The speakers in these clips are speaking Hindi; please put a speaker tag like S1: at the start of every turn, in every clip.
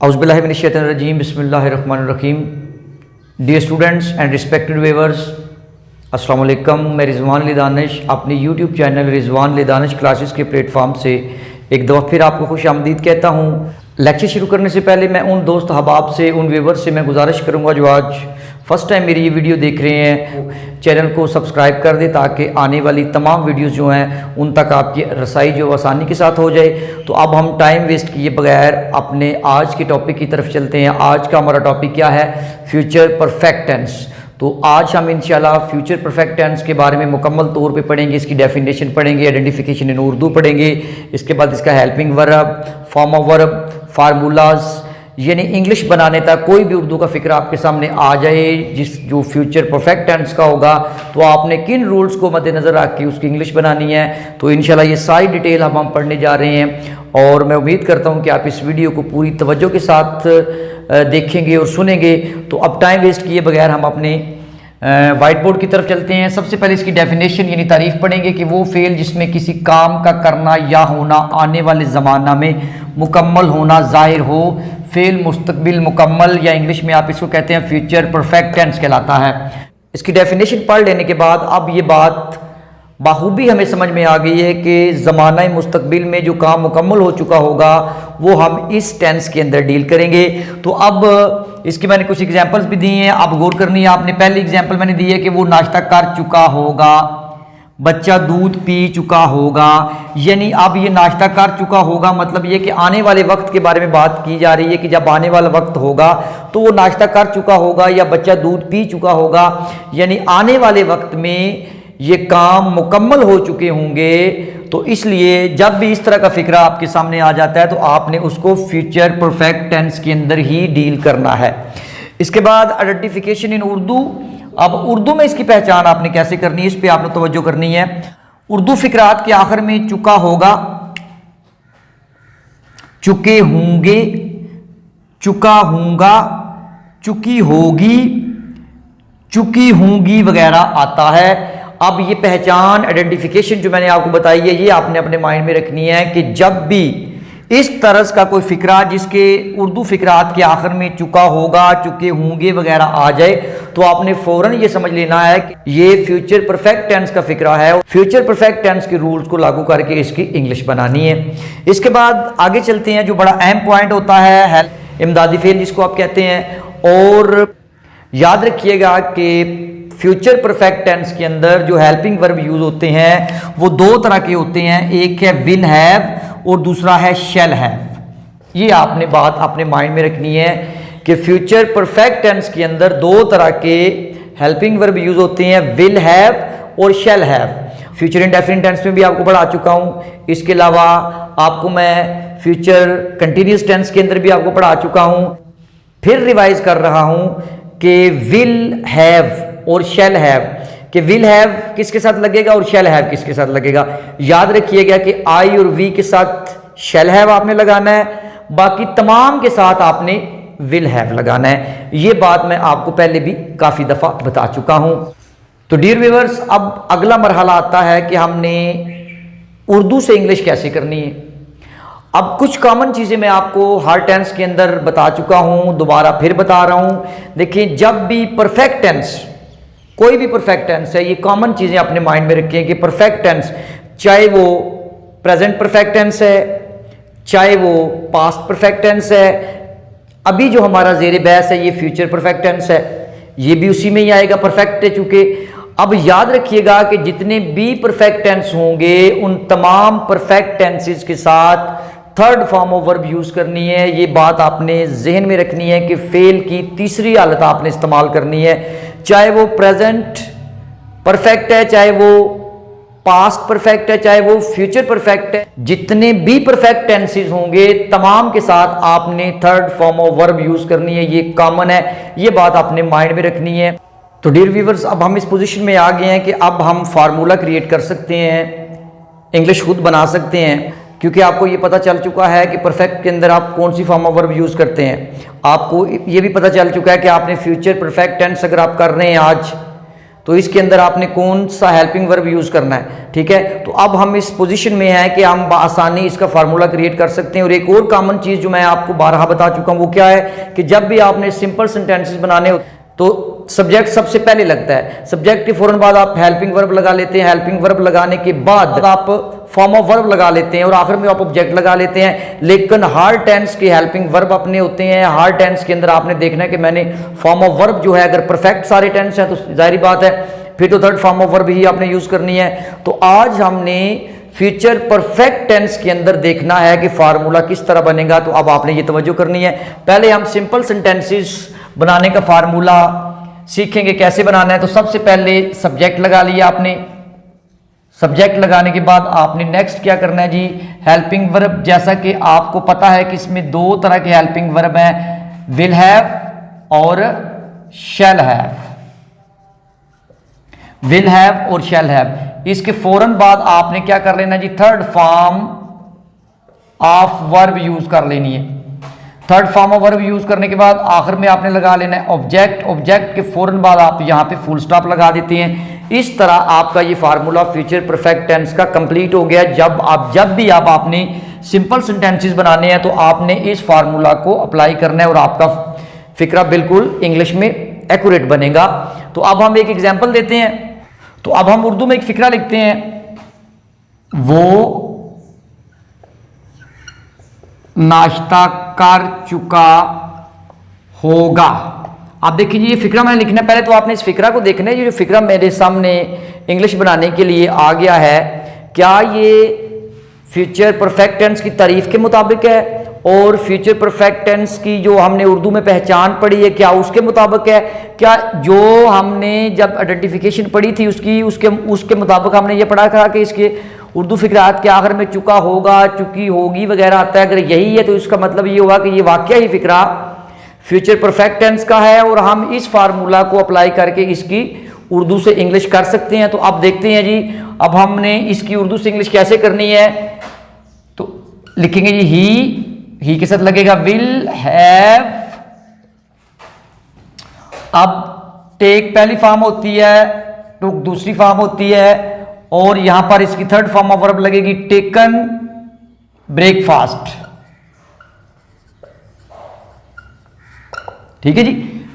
S1: औज़ुबिल्लाहि मिनश्शैतानिर्रजीम बिस्मिल्लाहिर्रहमानिर्रहीम। Dear students and respected viewers, अस्सलाम वालेकुम। मैं रिजवान अली दानिश अपने YouTube channel Rizwan Ali Danish classes के प्लेटफॉर्म से एक दफ़ा फिर आपको खुश आमदीद कहता हूँ। लेक्चर शुरू करने से पहले मैं उन दोस्त हबाब से, उन व्यूअर्स से मैं गुजारिश करूँगा जो आज फ़र्स्ट टाइम मेरी ये वीडियो देख रहे हैं, चैनल को सब्सक्राइब कर दें ताकि आने वाली तमाम वीडियोस जो हैं उन तक आपकी रसाई जो आसानी के साथ हो जाए। तो अब हम टाइम वेस्ट किए बगैर अपने आज के टॉपिक की तरफ चलते हैं। आज का हमारा टॉपिक क्या है? Future perfect tense. तो आज हम इंशाल्लाह फ्यूचर परफेक्ट टेंस के बारे में मुकम्मल तौर पे पढ़ेंगे, इसकी डेफिनेशन पढ़ेंगे, आइडेंटिफिकेशन इन उर्दू पढ़ेंगे, इसके बाद इसका helping verb, form of verb, formulas, यानी इंग्लिश बनाने तक कोई भी उर्दू का फ़िक्र आपके सामने आ जाए जो फ्यूचर परफेक्ट टेंस का होगा तो आपने किन रूल्स को मद्देनज़र रख के उसकी इंग्लिश बनानी है। तो इंशाल्लाह ये सारी डिटेल हम पढ़ने जा रहे हैं और मैं उम्मीद करता हूँ कि आप इस वीडियो को पूरी तवज्जो के साथ देखेंगे और सुनेंगे। तो अब टाइम वेस्ट किए बगैर हम अपने वाइट बोर्ड की तरफ चलते हैं। सबसे पहले इसकी डेफिनेशन यानी तारीफ़ पढ़ेंगे कि वो फ़ेल जिसमें किसी काम का करना या होना आने वाले ज़माना में मुकम्मल होना ज़ाहिर हो, फ़ेल मुस्तकबिल मुकम्मल या इंग्लिश में आप इसको कहते हैं फ्यूचर परफेक्ट टेंस कहलाता है। इसकी डेफिनेशन पढ़ लेने के बाद अब ये बात बाखूबी हमें समझ में आ गई है कि ज़माना मुस्तकबिल में जो काम मुकम्मल हो चुका होगा वो हम इस टेंस के अंदर डील करेंगे। तो अब इसकी मैंने कुछ एग्जांपल्स भी दी हैं, आप गौर करनी है आपने। पहली एग्जांपल मैंने दी है कि वो नाश्ता कर चुका होगा, बच्चा दूध पी चुका होगा। यानी अब ये नाश्ता कर चुका होगा मतलब ये कि आने वाले वक्त के बारे में बात की जा रही है कि जब आने वाला वक्त होगा तो वो नाश्ता कर चुका होगा या बच्चा दूध पी चुका होगा, यानी आने वाले वक्त में ये काम मुकम्मल हो चुके होंगे। तो इसलिए जब भी इस तरह का फिक्रा आपके सामने आ जाता है तो आपने उसको फ्यूचर परफेक्ट टेंस के अंदर ही डील करना है। इसके बाद आइडेंटिफिकेशन इन उर्दू। अब उर्दू में इसकी पहचान आपने कैसे करनी है, इस पे आपने तवज्जो करनी है। उर्दू फिक्रात के आखिर में चुका होगा, चुके होंगे, चुका होगा, चुकी होगी, चुकी होंगी वगैरह आता है। अब ये पहचान आइडेंटिफिकेशन जो मैंने आपको बताई है ये आपने अपने माइंड में रखनी है कि जब भी इस तरह का कोई फिक्रा जिसके उर्दू फिक्रात के आखिर में चुका होगा, चुके होंगे वगैरह आ जाए तो आपने फौरन ये समझ लेना है कि ये फ्यूचर परफेक्ट टेंस का फिक्रा है। फ्यूचर परफेक्ट टेंस के रूल्स को लागू करके इसकी इंग्लिश बनानी है। इसके बाद आगे चलते हैं, जो बड़ा अहम पॉइंट होता है इमदादी फेल जिसको आप कहते हैं। और याद रखिएगा कि फ्यूचर परफेक्ट टेंस के अंदर जो हेल्पिंग वर्ब यूज होते हैं वो दो तरह के होते हैं, एक है विल हैव और दूसरा है शैल हैव। ये आपने बात अपने माइंड में रखनी है कि फ्यूचर परफेक्ट टेंस के अंदर दो तरह के हेल्पिंग वर्ब यूज होते हैं, विल हैव और shall have. Future indefinite tense में भी आपको पढ़ा चुका हूँ, इसके अलावा आपको मैं फ्यूचर कंटिन्यूस टेंस के अंदर भी आपको पढ़ा चुका हूँ। फिर रिवाइज कर रहा हूँ कि विल हैव और शैल हैव, कि विल हैव किसके साथ लगेगा और शैल हैव किसके साथ लगेगा। याद रखिएगा कि आई और वी के साथ शैल हैव आपने लगाना है, बाकी तमाम के साथ आपने विल हैव लगाना है। ये बात मैं आपको पहले भी काफ़ी दफ़ा बता चुका हूँ। तो डियर व्यूअर्स, अब अगला मरहला आता है कि हमने उर्दू से इंग्लिश कैसे करनी है। अब कुछ कॉमन चीज़ें मैं आपको हर टेंस के अंदर बता चुका हूँ, दोबारा फिर बता रहा हूँ। देखिए, जब भी परफेक्ट टेंस, कोई भी परफेक्ट टेंस है, ये कॉमन चीज़ें अपने माइंड में रखें कि परफेक्ट टेंस चाहे वो प्रेजेंट परफेक्ट टेंस है, चाहे वो पास्ट परफेक्ट टेंस है, अभी जो हमारा ज़ेर बहस है ये फ्यूचर परफेक्ट टेंस है, ये भी उसी में ही आएगा, परफेक्ट है चूँकि। अब याद रखिएगा कि जितने भी परफेक्ट टेंस होंगे उन तमाम परफेक्ट टेंसेस के साथ third form of verb use करनी है। ये बात आपने जहन में रखनी है कि फेल की तीसरी हालत आपने इस्तेमाल करनी है, चाहे वो प्रेजेंट परफेक्ट है, चाहे वो पास्ट परफेक्ट है, चाहे वो फ्यूचर परफेक्ट है। जितने भी परफेक्ट टेंसेस होंगे तमाम के साथ आपने third form of verb use करनी है, ये कॉमन है, ये बात आपने माइंड में रखनी है। तो डियर व्यूअर्स, अब हम इस पोजीशन में आ गए हैं कि अब हम फार्मूला क्रिएट कर सकते हैं, इंग्लिश खुद बना सकते हैं, क्योंकि आपको ये पता चल चुका है कि परफेक्ट के अंदर आप कौन सी फॉर्म ऑफ वर्ब यूज़ करते हैं। आपको ये भी पता चल चुका है कि आपने फ्यूचर परफेक्ट टेंस अगर आप कर रहे हैं आज तो इसके अंदर आपने कौन सा हेल्पिंग वर्ब यूज़ करना है, ठीक है। तो अब हम इस पोजीशन में हैं कि हम आसानी इसका फार्मूला क्रिएट कर सकते हैं। और एक और कॉमन चीज़ जो मैं आपको बारहा बता चुका हूँ वो क्या है कि जब भी आपने सिंपल सेंटेंसेस बनाने हो तो सब्जेक्ट सबसे पहले लगता है। सब्जेक्ट के फौरन बाद आप हेल्पिंग वर्ब लगा लेते हैं, हेल्पिंग वर्ब लगाने के बाद आप फॉर्म ऑफ वर्ब लगा लेते हैं और आखिर में आप ऑब्जेक्ट लगा लेते हैं। लेकिन हार्ड टेंस के हेल्पिंग वर्ब अपने होते हैं। हार्ड टेंस के अंदर आपने देखना है कि मैंने फॉर्म ऑफ वर्ब जो है, अगर परफेक्ट सारे टेंस हैं तो जाहिर बात है फिर तो थर्ड फॉर्म ऑफ वर्ब ही आपने यूज करनी है। तो आज हमने फ्यूचर परफेक्ट टेंस के अंदर देखना है कि फार्मूला किस तरह बनेगा। तो अब आपने ये तवज्जो करनी है। पहले हम सिंपल सेंटेंसेस बनाने का फार्मूला सीखेंगे कैसे बनाना है। तो सबसे पहले सब्जेक्ट लगा लिया आपने। सब्जेक्ट लगाने के बाद आपने नेक्स्ट क्या करना है जी, हेल्पिंग वर्ब। जैसा कि आपको पता है कि इसमें दो तरह के हेल्पिंग वर्ब हैं, विल हैव और शैल हैव। विल हैव और शैल हैव। इसके फौरन बाद आपने क्या कर लेना जी, third form of verb use कर लेनी है। Third form of verb use करने के बाद आखिर में आपने लगा लेना है ऑब्जेक्ट। ऑब्जेक्ट के फौरन बाद आप यहां पे फुल स्टॉप लगा देते हैं। इस तरह आपका ये फार्मूला फ्यूचर परफेक्ट टेंस का कंप्लीट हो गया। जब भी आपने सिंपल सेंटेंसेस बनाने हैं तो आपने इस फार्मूला को अप्लाई करना है और आपका फिक्रा बिल्कुल इंग्लिश में एक्यूरेट बनेगा। तो अब हम एक एग्जाम्पल देते हैं। तो अब हम उर्दू में एक फिक्रा लिखते हैं, वो नाश्ता कर चुका होगा। अब देखिए ये फिक्रा मैंने लिखना है। पहले तो आपने इस फिक्रा को देखना है। ये जो फिक्रा मेरे सामने इंग्लिश बनाने के लिए आ गया है, क्या ये फ्यूचर परफेक्ट टेंस की तारीफ के मुताबिक है और फ्यूचर परफेक्ट टेंस की जो हमने उर्दू में पहचान पढ़ी है क्या उसके मुताबिक है? क्या जो हमने जब आइडेंटिफिकेशन पढ़ी थी उसके मुताबिक हमने ये पढ़ा था कि इसके उर्दू फिक्रात के आखिर में चुका होगा, चुकी होगी वगैरह आता है। अगर यही है तो इसका मतलब ये होगा कि ये वाकया ही फिक्रा फ्यूचर परफेक्ट टेंस का है और हम इस फार्मूला को अप्लाई करके इसकी उर्दू से इंग्लिश कर सकते हैं। तो अब देखते हैं जी, अब हमने इसकी उर्दू से इंग्लिश कैसे करनी है। तो लिखेंगे जी ही के साथ लगेगा विल हैव। अब टेक पहली फॉर्म होती है, टुक दूसरी फॉर्म होती है और यहां पर इसकी थर्ड फॉर्म ऑफ वर्ब लगेगी टेकन ब्रेकफास्ट। ठीक है जी।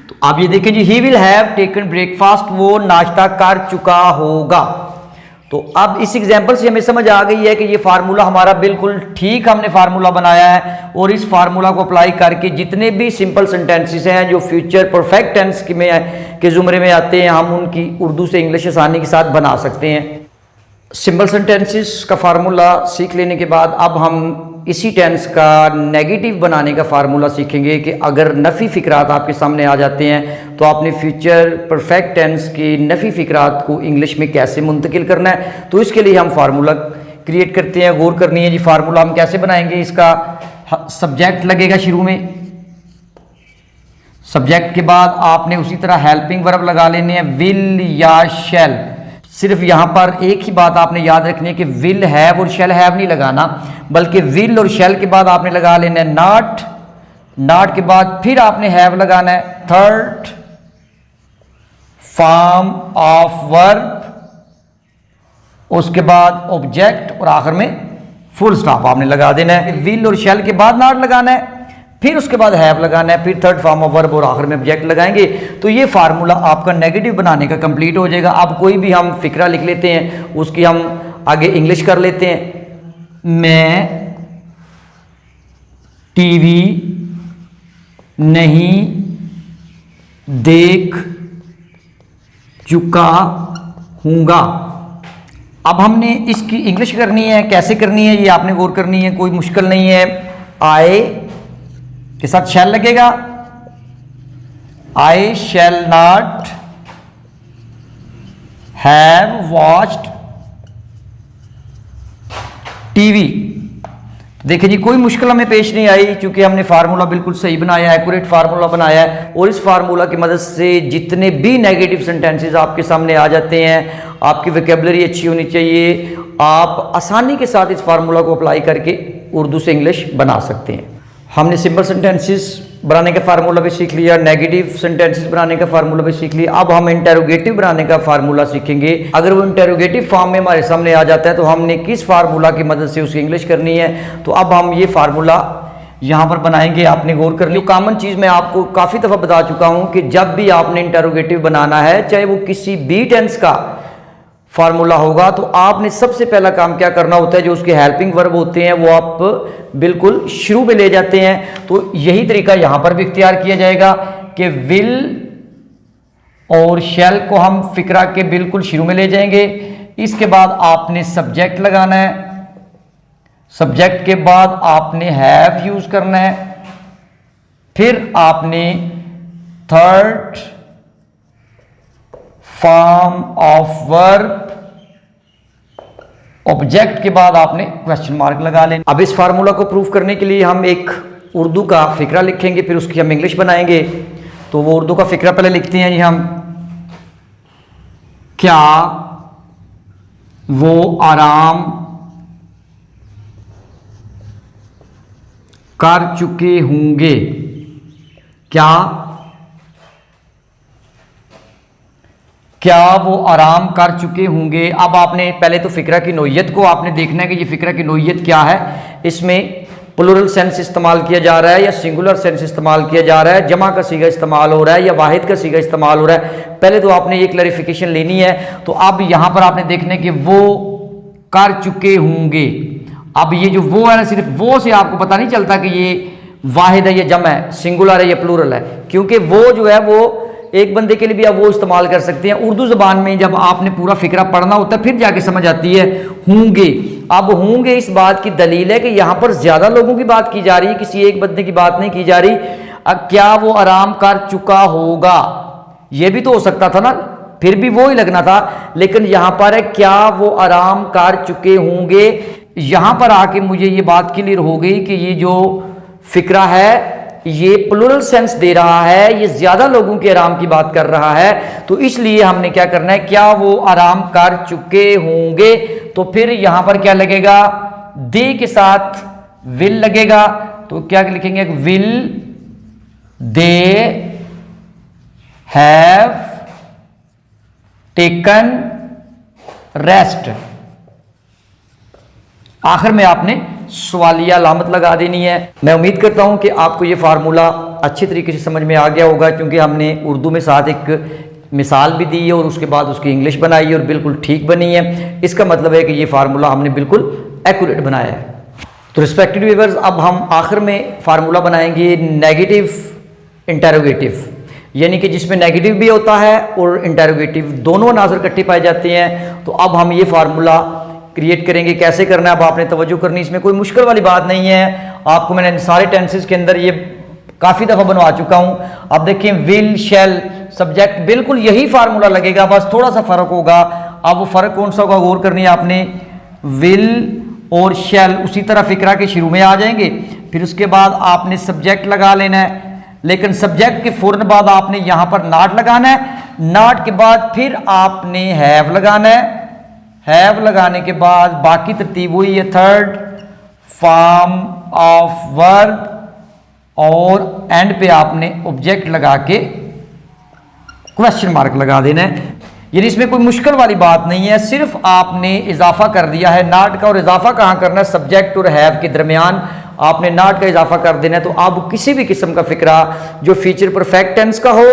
S1: तो आप ये देखें जी, he will have taken breakfast, वो नाश्ता कर चुका होगा। तो अब इस एग्जाम्पल से हमें समझ आ गई है कि ये फार्मूला हमारा बिल्कुल ठीक हमने फार्मूला बनाया है और इस फार्मूला को अप्लाई करके जितने भी सिंपल सेंटेंसेस हैं जो फ्यूचर परफेक्ट टेंस के जुमरे में आते हैं हम उनकी उर्दू से इंग्लिश आसानी के साथ बना सकते हैं। सिंपल सेंटेंसेस का फार्मूला सीख लेने के बाद अब हम इसी टेंस का नेगेटिव बनाने का फार्मूला सीखेंगे कि अगर नफ़ी फ़िक्रात आपके सामने आ जाते हैं तो आपने फ्यूचर परफेक्ट टेंस के नफ़ी फ़िक्रात को इंग्लिश में कैसे मुंतकिल करना है। तो इसके लिए हम फार्मूला क्रिएट करते हैं। गौर करनी है जी, फार्मूला हम कैसे बनाएंगे। इसका सब्जेक्ट लगेगा शुरू में, सब्जेक्ट के बाद आपने उसी तरह हेल्पिंग वर्ब लगा लेने हैं, विल या शैल। सिर्फ यहां पर एक ही बात आपने याद रखनी है कि विल हैव और शैल हैव नहीं लगाना, बल्कि विल और शैल के बाद आपने लगा लेना है नॉट, नॉट के बाद फिर आपने हैव लगाना है थर्ड फॉर्म ऑफ वर्ब, उसके बाद ऑब्जेक्ट और आखिर में फुल स्टॉप आपने लगा देना है। विल और शैल के बाद नॉट लगाना है, फिर उसके बाद हैव लगाना है, फिर थर्ड फॉर्म ऑफ वर्ब और आखिर में ऑब्जेक्ट लगाएंगे। तो ये फार्मूला आपका नेगेटिव बनाने का कंप्लीट हो जाएगा। अब कोई भी हम फिक्रा लिख लेते हैं, उसकी हम आगे इंग्लिश कर लेते हैं। मैं टीवी नहीं देख चुका हूँगा। अब हमने इसकी इंग्लिश करनी है, कैसे करनी है ये आपने गौर करनी है, कोई मुश्किल नहीं है। आई के साथ शैल लगेगा, I shall not have watched TV. देखिए जी, कोई मुश्किल हमें पेश नहीं आई क्योंकि हमने फार्मूला बिल्कुल सही बनाया है, एक्यूरेट फार्मूला बनाया है। और इस फार्मूला की मदद से जितने भी नेगेटिव सेंटेंसेस आपके सामने आ जाते हैं, आपकी वोकैबुलरी अच्छी होनी चाहिए, आप आसानी के साथ इस फार्मूला को अप्लाई करके उर्दू से इंग्लिश बना सकते हैं। हमने सिंपल सेंटेंसेस बनाने का फार्मूला भी सीख लिया, नेगेटिव सेंटेंसेस बनाने का फार्मूला भी सीख लिया। अब हम इंटेरोगेटिव बनाने का फार्मूला सीखेंगे। अगर वो इंटेरोगेटिव फॉर्म में हमारे सामने आ जाता है तो हमने किस फार्मूला की मदद से उसकी इंग्लिश करनी है। तो अब हम ये फार्मूला यहाँ पर बनाएंगे। आपने गौर कर लिया, कॉमन चीज़ मैं आपको काफ़ी दफ़ा बता चुका हूँ कि जब भी आपने इंटेरोगेटिव बनाना है, चाहे वो किसी भी टेंस का फार्मूला होगा, तो आपने सबसे पहला काम क्या करना होता है, जो उसके हेल्पिंग वर्ब होते हैं वो आप बिल्कुल शुरू में ले जाते हैं। तो यही तरीका यहां पर भी इख्तियार किया जाएगा कि विल और शैल को हम फिक्रा के बिल्कुल शुरू में ले जाएंगे। इसके बाद आपने सब्जेक्ट लगाना है, सब्जेक्ट के बाद आपने हैव यूज करना है, फिर आपने third form of verb, object के बाद आपने क्वेश्चन मार्क लगा लेना। अब इस फार्मूला को प्रूव करने के लिए हम एक उर्दू का फिक्रा लिखेंगे, फिर उसकी हम इंग्लिश बनाएंगे। तो वो उर्दू का फिक्रा पहले लिखते हैं जी हम। क्या वो आराम कर चुके होंगे? क्या वो आराम कर चुके होंगे? अब आपने पहले तो फिक्रा की नोयत को आपने देखना है कि ये फिक्रा की नोयत क्या है। इसमें प्लूरल सेंस इस्तेमाल किया जा रहा है या सिंगुलर सेंस इस्तेमाल किया जा रहा है, जमा का सीगा इस्तेमाल हो रहा है या वाहिद का सीगा इस्तेमाल हो रहा है। पहले तो आपने ये क्लैरिफिकेशन लेनी है। तो अब यहां पर आपने देखना है कि वो कर चुके होंगे। अब ये जो वो है ना, सिर्फ वो से आपको पता नहीं चलता कि ये वाहिद है या जमा है, सिंगुलर है या प्लूरल है, क्योंकि वो जो है वो एक बंदे के लिए भी आप वो इस्तेमाल कर सकते हैं। उर्दू ज़बान में जब आपने पूरा फिक्रा पढ़ना होता है फिर जाके समझ आती है होंगे। अब होंगे इस बात की दलील है कि यहाँ पर ज़्यादा लोगों की बात की जा रही है, किसी एक बंदे की बात नहीं की जा रही। क्या वो आराम कर चुका होगा, ये भी तो हो सकता था ना, फिर भी वो ही लगना था। लेकिन यहाँ पर है क्या वो आराम कर चुके होंगे। यहाँ पर आके मुझे ये बात क्लियर हो गई कि ये जो फिक्रा है ये प्लूरल सेंस दे रहा है, ये ज्यादा लोगों के आराम की बात कर रहा है। तो इसलिए हमने क्या करना है, क्या वो आराम कर चुके होंगे। तो फिर यहां पर क्या लगेगा, दे के साथ विल लगेगा। तो क्या लिखेंगे, will they have taken rest. आखिर में आपने सवालिया अलामत लगा देनी है। मैं उम्मीद करता हूं कि आपको ये फार्मूला अच्छी तरीके से समझ में आ गया होगा, क्योंकि हमने उर्दू में साथ एक मिसाल भी दी है और उसके बाद उसकी इंग्लिश बनाई है और बिल्कुल ठीक बनी है। इसका मतलब है कि ये फार्मूला हमने बिल्कुल एक्यूरेट बनाया है। तो रिस्पेक्टेड व्यूअर्स, अब हम आखिर में फार्मूला बनाएंगे नेगेटिव इंटेरोगेटिव, यानी कि जिसमें नेगेटिव भी होता है और इंटेरोगेटिव, दोनों अनासर इकट्ठे पाए जाते हैं। तो अब हम ये फार्मूला क्रिएट करेंगे। कैसे करना है अब आपने तवज्जो करनी, इसमें कोई मुश्किल वाली बात नहीं है। आपको मैंने सारे टेंसेस के अंदर ये काफ़ी दफ़ा बनवा चुका हूँ। अब देखिए विल शैल सब्जेक्ट, बिल्कुल यही फार्मूला लगेगा, बस थोड़ा सा फ़र्क होगा। अब वो फ़र्क कौन सा होगा, गौर करनी है आपने। विल और शैल उसी तरह फिक्रा के शुरू में आ जाएंगे, फिर उसके बाद आपने सब्जेक्ट लगा लेना है, लेकिन सब्जेक्ट के फौरन बाद आपने यहाँ पर नॉट लगाना है। नॉट के बाद फिर आपने हैव लगाना है। हैव लगाने के बाद बाकी तरतीब हुई है, थर्ड फॉर्म ऑफ वर्ब और एंड पे आपने ऑब्जेक्ट लगा के क्वेश्चन मार्क लगा देना है। यानी इसमें कोई मुश्किल वाली बात नहीं है, सिर्फ आपने इजाफा कर दिया है नॉट का। और इजाफा कहाँ करना है, सब्जेक्ट और हैव के दरमियान आपने नॉट का इजाफा कर देना है। तो अब किसी भी किस्म का फिक्रा जो फीचर परफेक्ट टेंस का हो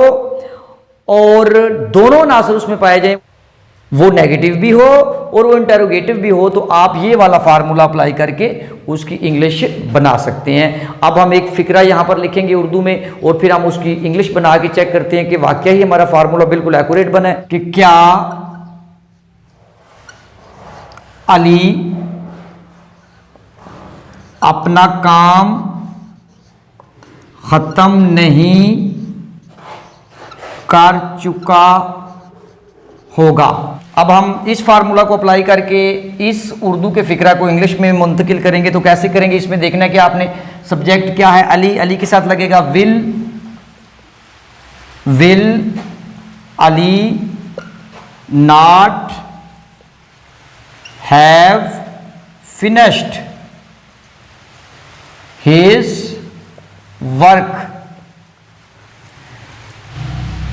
S1: और दोनों अनासर उसमें पाए जाए, वो नेगेटिव भी हो और वो इंटेरोगेटिव भी हो, तो आप ये वाला फार्मूला अप्लाई करके उसकी इंग्लिश बना सकते हैं। अब हम एक फिक्रा यहाँ पर लिखेंगे उर्दू में और फिर हम उसकी इंग्लिश बना के चेक करते हैं कि वाकई ही हमारा फार्मूला बिल्कुल एक्यूरेट बना है। कि क्या अली अपना काम खत्म नहीं कर चुका होगा। अब हम इस फार्मूला को अप्लाई करके इस उर्दू के फिक्रा को इंग्लिश में मुंतकिल करेंगे। तो कैसे करेंगे, इसमें देखना है कि आपने सब्जेक्ट क्या है, अली, अली के साथ लगेगा will, will Ali not have finished his work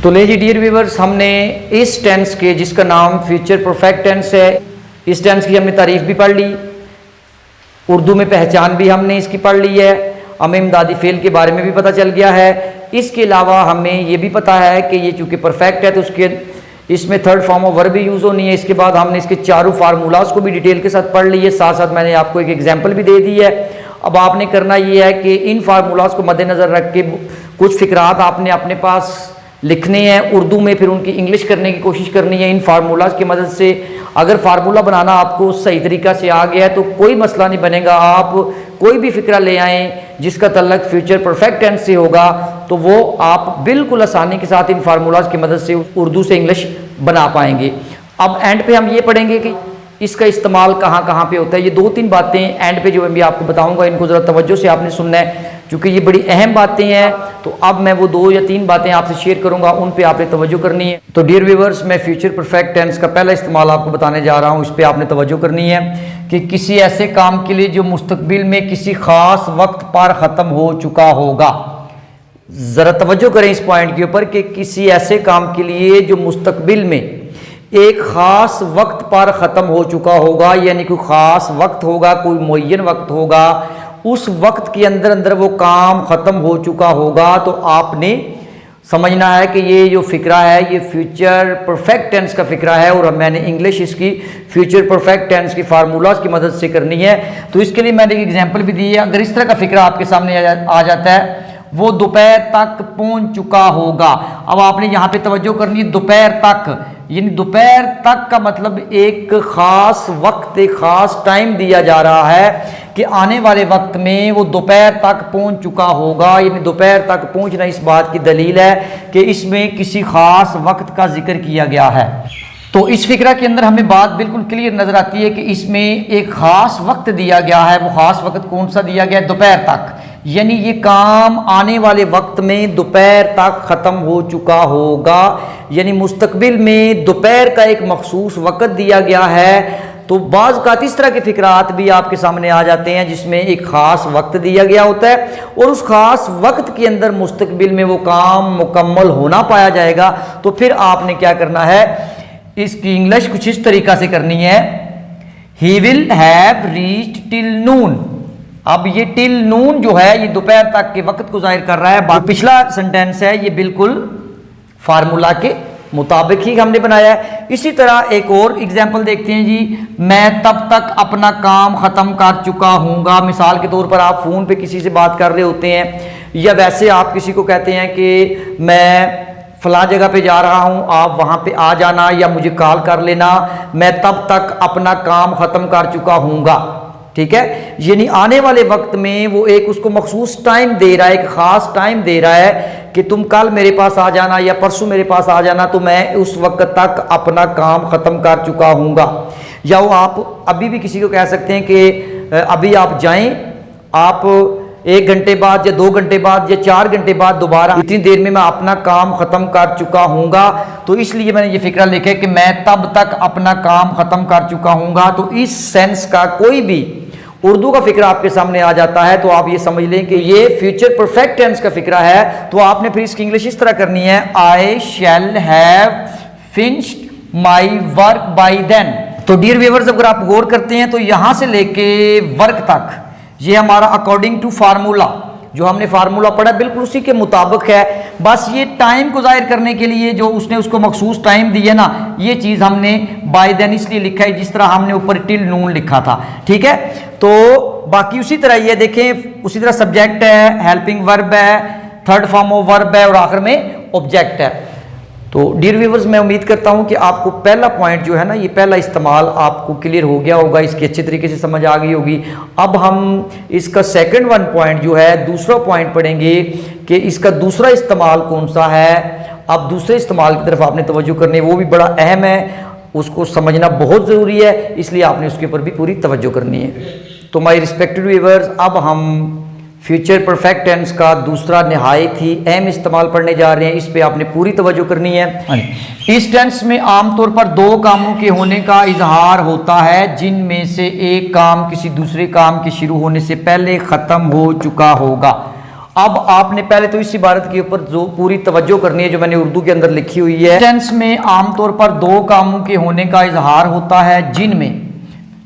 S1: तो ले जी डियर व्यूअर्स, हमने इस टेंस के जिसका नाम फ्यूचर परफेक्ट टेंस है, इस टेंस की हमने तारीफ भी पढ़ ली, उर्दू में पहचान भी हमने इसकी पढ़ ली है, हमें इमदादी फेल के बारे में भी पता चल गया है। इसके अलावा हमें ये भी पता है कि ये चूँकि परफेक्ट है तो उसके इसमें थर्ड फॉर्म ऑफ वर्ब भी यूज़ होनी है। इसके बाद हमने इसके चारों फार्मूलाज को भी डिटेल के साथ पढ़ ली है, साथ साथ मैंने आपको एक एग्जाम्पल भी दे दी है। अब आपने करना ये है कि इन फार्मूलाज को मद्देनज़र रख के कुछ फ़िक्रात आपने अपने पास लिखने हैं उर्दू में, फिर उनकी इंग्लिश करने की कोशिश करनी है इन फार्मूलाज की मदद से। अगर फार्मूला बनाना आपको सही तरीका से आ गया है तो कोई मसला नहीं बनेगा। आप कोई भी फ़िक्रा ले आएँ जिसका तल्लक फ्यूचर परफेक्ट टेंस से होगा तो वो आप बिल्कुल आसानी के साथ इन फार्मूलाज की मदद से उर्दू से इंग्लिश बना पाएंगे। अब एंड पे हम ये पढ़ेंगे कि इसका इस्तेमाल कहाँ कहाँ पे होता है। ये 2-3 बातें एंड पे जो मैं भी आपको बताऊंगा, इनको ज़रा तवज्जो से आपने सुनना है क्योंकि ये बड़ी अहम बातें हैं। तो अब मैं वो 2 या 3 बातें आपसे शेयर करूंगा, उन पे आपने तवज्जो करनी है। तो डियर व्यूअर्स, मैं फ्यूचर परफेक्ट टेंस का पहला इस्तेमाल आपको बताने जा रहा हूँ, इस पर आपने तवज्जो करनी है कि किसी ऐसे काम के लिए जो मुस्तकबिल में किसी ख़ास वक्त पर ख़त्म हो चुका होगा। ज़रा तवज्जो करें इस पॉइंट के ऊपर कि किसी ऐसे काम के लिए जो मुस्तकबिल में एक ख़ास वक्त पर ख़त्म हो चुका होगा, यानी कोई ख़ास वक्त होगा, कोई मुअय्यन वक्त होगा, उस वक्त के अंदर अंदर वो काम ख़त्म हो चुका होगा, तो आपने समझना है कि ये जो फ़िक्रा है ये फ्यूचर परफेक्ट टेंस का फ़िक्रा है और मैंने इंग्लिश इसकी फ्यूचर परफेक्ट टेंस की फार्मूलाज की मदद से करनी है। तो इसके लिए मैंने एक एग्जांपल भी दी है। अगर इस तरह का फ़िक्रा आपके सामने आ जाता है, वो दोपहर तक पहुंच चुका होगा। अब आपने यहाँ पे तवज्जो करनी है, दोपहर तक, यानी दोपहर तक का मतलब एक ख़ास वक्त, एक ख़ास टाइम दिया जा रहा है कि आने वाले वक्त में वो दोपहर तक पहुंच चुका होगा। यानी दोपहर तक पहुंचना इस बात की दलील है कि इसमें किसी ख़ास वक्त का जिक्र किया गया है। तो इस फिक्रा के अंदर हमें बात बिल्कुल क्लियर नज़र आती है कि इसमें एक ख़ास वक्त दिया गया है। वो ख़ास वक्त कौन सा दिया गया है? दोपहर तक, यानी ये काम आने वाले वक्त में दोपहर तक ख़त्म हो चुका होगा। यानी मुस्तकबिल में दोपहर का एक मखसूस वक्त दिया गया है। तो बाज़ का इस तरह के फ़िक्रात भी आपके सामने आ जाते हैं जिसमें एक ख़ास वक्त दिया गया होता है और उस ख़ास वक्त के अंदर मुस्तकबिल में वो काम मुकम्मल होना पाया जाएगा। तो फिर आपने क्या करना है, इसकी इंग्लिश कुछ इस तरीका से करनी है, ही विल हैव रीच्ड टिल नून। अब ये टिल नून जो है ये दोपहर तक के वक्त को जाहिर कर रहा है। जो पिछला सेंटेंस है ये बिल्कुल फार्मूला के मुताबिक ही हमने बनाया है। इसी तरह एक और एग्जाम्पल देखते हैं जी, मैं तब तक अपना काम ख़त्म कर चुका हूँगा। मिसाल के तौर पर आप फ़ोन पे किसी से बात कर रहे होते हैं या वैसे आप किसी को कहते हैं कि मैं फलां जगह पे जा रहा हूँ, आप वहाँ पे आ जाना या मुझे कॉल कर लेना, मैं तब तक अपना काम ख़त्म कर चुका हूँगा। ठीक है, यानी आने वाले वक्त में वो एक उसको मखसूस टाइम दे रहा है, एक ख़ास टाइम दे रहा है कि तुम कल मेरे पास आ जाना या परसों मेरे पास आ जाना, तो मैं उस वक्त तक अपना काम ख़त्म कर चुका हूँगा। या वो आप अभी भी किसी को कह सकते हैं कि अभी आप जाएं, आप 1 घंटे बाद या 2 घंटे बाद या 4 घंटे बाद दोबारा, इतनी देर में मैं अपना काम ख़त्म कर चुका हूँगा। तो इसलिए मैंने ये फिक्रा लिखा है कि मैं तब तक अपना काम ख़त्म कर चुका हूँगा। तो इस सेंस का कोई भी उर्दू का फिक्रा आपके सामने आ जाता है तो आप ये समझ लें कि ये फ्यूचर परफेक्ट टेंस का फिक्रा है। तो आपने फिर इसकी इंग्लिश इस तरह करनी है, I shall have finished my work by then. तो डियर व्यूअर्स, अगर आप गौर करते हैं तो यहां से लेके वर्क तक ये हमारा अकॉर्डिंग टू फार्मूला, जो हमने फार्मूला पढ़ा बिल्कुल उसी के मुताबिक है। बस ये टाइम को जाहिर करने के लिए जो उसने उसको मखसूस टाइम दिया ना, ये चीज़ हमने बाय देन इसलिए लिखा है जिस तरह हमने ऊपर टिल नून लिखा था। ठीक है, तो बाकी उसी तरह ये देखें, उसी तरह सब्जेक्ट है, हेल्पिंग वर्ब है, थर्ड फॉर्म ऑफ वर्ब है और आखिर में ऑब्जेक्ट है। तो डियर व्यूअर्स, मैं उम्मीद करता हूं कि आपको पहला पॉइंट जो है ना, ये पहला इस्तेमाल आपको क्लियर हो गया होगा, इसकी अच्छे तरीके से समझ आ गई होगी। अब हम इसका सेकंड वन पॉइंट जो है, दूसरा पॉइंट पढ़ेंगे कि इसका दूसरा इस्तेमाल कौन सा है। अब दूसरे इस्तेमाल की तरफ आपने तवज्जो करनी है, वो भी बड़ा अहम है, उसको समझना बहुत ज़रूरी है, इसलिए आपने उसके ऊपर भी पूरी तवज्जो करनी है। तो माय रिस्पेक्टेड व्यूअर्स, अब हम फ्यूचर परफेक्ट टेंस का दूसरा निहायत ही अहम इस्तेमाल पढ़ने जा रहे हैं, इस पे आपने पूरी तवज्जो करनी है। इस टेंस में आमतौर पर 2 कामों के होने का इजहार होता है जिनमें से एक काम किसी दूसरे काम के शुरू होने से पहले ख़त्म हो चुका होगा। अब आपने पहले तो इस इबारत के ऊपर जो पूरी तवज्जो करनी है जो मैंने उर्दू के अंदर लिखी हुई है। टेंस में आमतौर पर दो कामों के होने का इजहार होता है जिनमें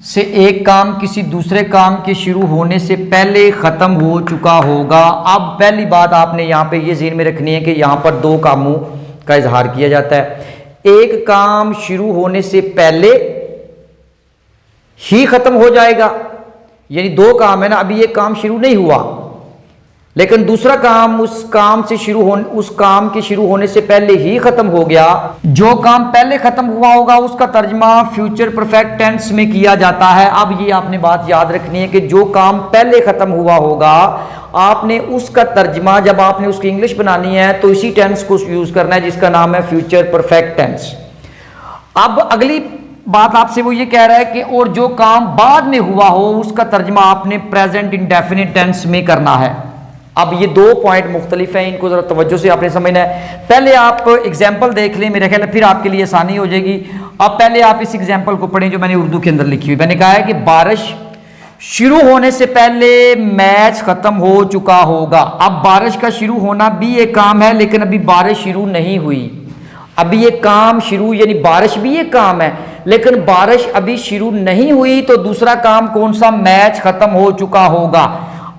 S1: से एक काम किसी दूसरे काम के शुरू होने से पहले ख़त्म हो चुका होगा। अब पहली बात आपने यहाँ पे ये ज़हन में रखनी है कि यहाँ पर दो कामों का इजहार किया जाता है। एक काम शुरू होने से पहले ही ख़त्म हो जाएगा, यानी दो काम है ना, अभी ये काम शुरू नहीं हुआ लेकिन दूसरा काम उस काम के शुरू होने से पहले ही खत्म हो गया। जो काम पहले खत्म हुआ होगा उसका तर्जमा फ्यूचर परफेक्ट टेंस में किया जाता है। अब ये आपने बात याद रखनी है कि जो काम पहले खत्म हुआ होगा आपने उसका तर्जमा, जब आपने उसकी इंग्लिश बनानी है तो इसी टेंस को यूज करना है जिसका नाम है फ्यूचर परफेक्ट टेंस। अब अगली बात आपसे वो ये कह रहा है कि और जो काम बाद में हुआ हो उसका तर्जमा आपने प्रेजेंट इंडेफिनिट टेंस में करना है। अब ये दो पॉइंट मुख्तलिफ हैं, इनको जरा तवज्जो से आपने समझना है। पहले आप एग्जाम्पल देख लें, मेरे ख्याल फिर आपके लिए आसानी हो जाएगी। अब पहले आप इस एग्जाम्पल को पढ़ें जो मैंने उर्दू के अंदर लिखी हुई। मैंने कहा है कि बारिश शुरू होने से पहले मैच खत्म हो चुका होगा। अब बारिश का शुरू होना भी एक काम है लेकिन अभी बारिश शुरू नहीं हुई। अभी ये काम शुरू, यानी बारिश भी एक काम है लेकिन बारिश अभी शुरू नहीं हुई। तो दूसरा काम कौन सा? मैच खत्म हो चुका होगा।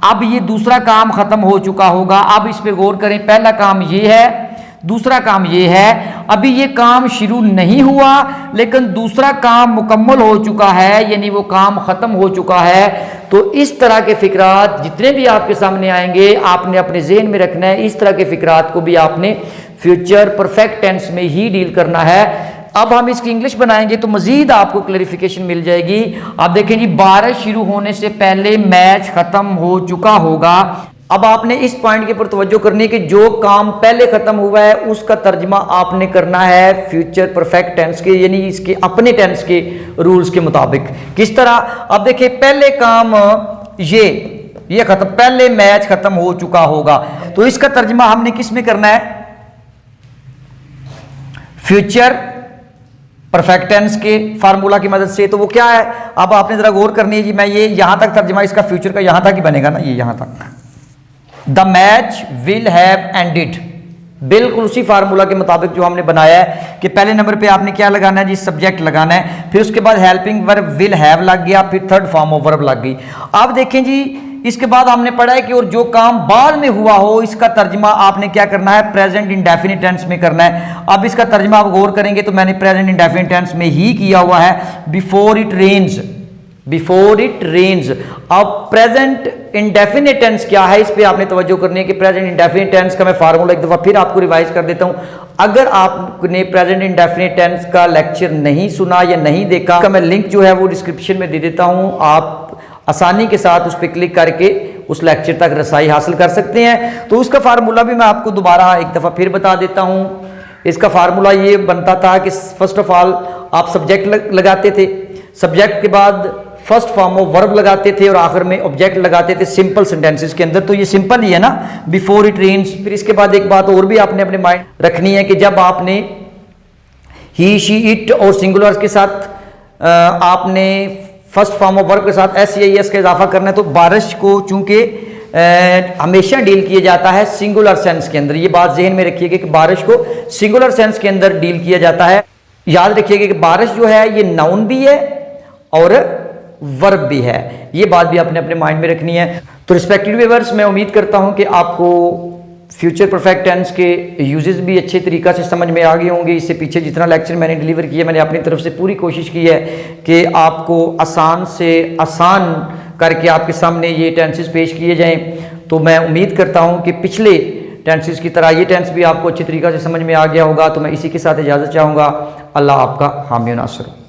S1: अब ये दूसरा काम खत्म हो चुका होगा। अब इस पे गौर करें, पहला काम ये है, दूसरा काम ये है। अभी ये काम शुरू नहीं हुआ लेकिन दूसरा काम मुकम्मल हो चुका है, यानी वो काम खत्म हो चुका है। तो इस तरह के फिक्रात जितने भी आपके सामने आएंगे आपने अपने जहन में रखना है। इस तरह के फिक्रात को भी आपने फ्यूचर परफेक्ट टेंस में ही डील करना है। अब हम इसकी इंग्लिश बनाएंगे तो मजीद आपको क्लैरिफिकेशन मिल जाएगी। आप देखें जी, बारिश शुरू होने से पहले मैच खत्म हो चुका होगा। अब आपने इस पॉइंट के ऊपर तवज्जो करनी है कि जो काम पहले खत्म हुआ है उसका तर्जमा आपने करना है फ्यूचर परफेक्ट टेंस के, यानी इसके अपने टेंस के रूल्स के मुताबिक। किस तरह? अब देखिए, पहले काम ये खत्म, पहले मैच खत्म हो चुका होगा, तो इसका तर्जमा हमने किस में करना है? फ्यूचर परफेक्ट टेंस के फार्मूला की मदद से। तो वो क्या है? अब आपने जरा गौर करनी है जी। मैं ये यहां तक तर्जमा इसका फ्यूचर का यहां तक ही बनेगा ना, ये यहां तक, the match will have ended, बिल्कुल उसी फार्मूला के मुताबिक जो हमने बनाया है कि पहले नंबर पे आपने क्या लगाना है जी? सब्जेक्ट लगाना है, फिर उसके बाद हेल्पिंग वर्ब विल हैव लग गया, फिर थर्ड फॉर्म ऑफ वर्ब लग गई। अब देखें जी, इसके बाद हमने पढ़ा है कि और जो काम बाद में हुआ हो इसका तर्जमा आपने क्या करना है? प्रेजेंट इंडेफिनिट टेंस में करना है। अब इसका तर्जमा आप गौर करेंगे तो मैंने प्रेजेंट इंडेफिनिट टेंस में ही किया हुआ है, before it rains, before it rains. अब प्रेजेंट इंडेफिनिट टेंस क्या है, इस पे आपने तवज्जो करनी है कि प्रेजेंट इंडेफिनिट टेंस का मैं फार्मूला एक दफा फिर आपको रिवाइज कर देता हूं। अगर आपने प्रेजेंट इंडेफिनिट टेंस का लेक्चर नहीं सुना या नहीं देखा, का मैं लिंक जो है वो डिस्क्रिप्शन में दे देता हूं, आप आसानी के साथ उस पर क्लिक करके उस लेक्चर तक रसाई हासिल कर सकते हैं। तो उसका फार्मूला भी मैं आपको दोबारा एक दफ़ा फिर बता देता हूं। इसका फार्मूला ये बनता था कि फर्स्ट ऑफ ऑल आप सब्जेक्ट लगाते थे, सब्जेक्ट के बाद फर्स्ट फॉर्म ऑफ वर्ब लगाते थे और आखिर में ऑब्जेक्ट लगाते थे सिंपल सेंटेंसेस के अंदर। तो ये सिंपल ही है ना, बिफोर इट रेन्स। फिर इसके बाद एक बात और भी आपने अपने माइंड रखनी है कि जब आपने ही, शी, इट और सिंगुलर्स के साथ आपने फर्स्ट फॉर्म ऑफ वर्ब के साथ एस या एस का इजाफा करना है, तो बारिश को चूंकि हमेशा डील किया जाता है सिंगुलर सेंस के अंदर। ये बात जहन में रखिएगा कि बारिश को सिंगुलर सेंस के अंदर डील किया जाता है। याद रखिएगा कि बारिश जो है ये नाउन भी है और वर्ब भी है, ये बात भी आपने अपने माइंड में रखनी है। तो रिस्पेक्टेड व्यूअर्स, मैं उम्मीद करता हूं कि आपको फ्यूचर परफेक्ट टेंस के यूजेस भी अच्छे तरीक़ा से समझ में आ गए होंगे। इससे पीछे जितना लेक्चर मैंने डिलीवर किया, मैंने अपनी तरफ से पूरी कोशिश की है कि आपको आसान से आसान करके आपके सामने ये टेंसेस पेश किए जाएं। तो मैं उम्मीद करता हूं कि पिछले टेंसेस की तरह ये टेंस भी आपको अच्छी तरीक़ा से समझ में आ गया होगा। तो मैं इसी के साथ इजाज़त चाहूँगा। अल्लाह आपका हामी नासिर।